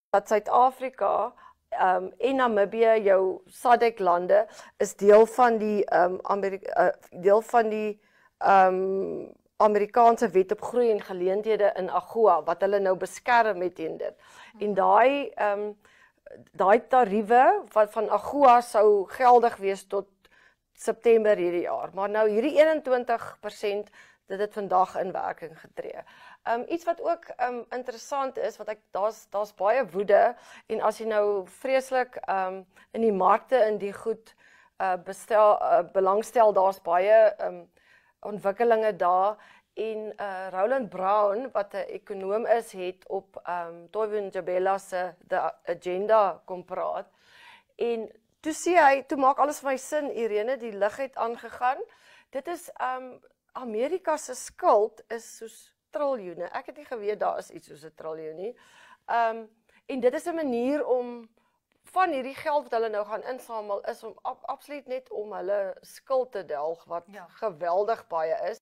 dat Suid-Afrika en Namibië, jou SADC lande, is deel van die Amerikaanse wet op groei en geleenthede in AGOA, wat hulle nou beskerm het teen dit. En daai tariewe van AGOA sou geldig wees tot September hierdie jaar, maar nou hierdie 21% dit het vandag in werking getree. Iets wat ook interessant is, want daar's baie woede, en as jy nou vreeslik in die markte in die goed belangstel, daar's baie ontwikkelinge daar, en Roland Brown, wat 'n ekonoom is, het op Toivo Njabela se The Agenda kom praat, en toe maak alles vir my sin, Irene, die lig het aangegaan. Dit is Amerika se skuld is soos triljoene. Ek het nie geweet daar is iets soos 'n triljoen nie. En dit is 'n manier om van hierdie geld wat hulle nou gaan insamel, is om absoluut net om hulle skuld te delg, wat geweldig baie is.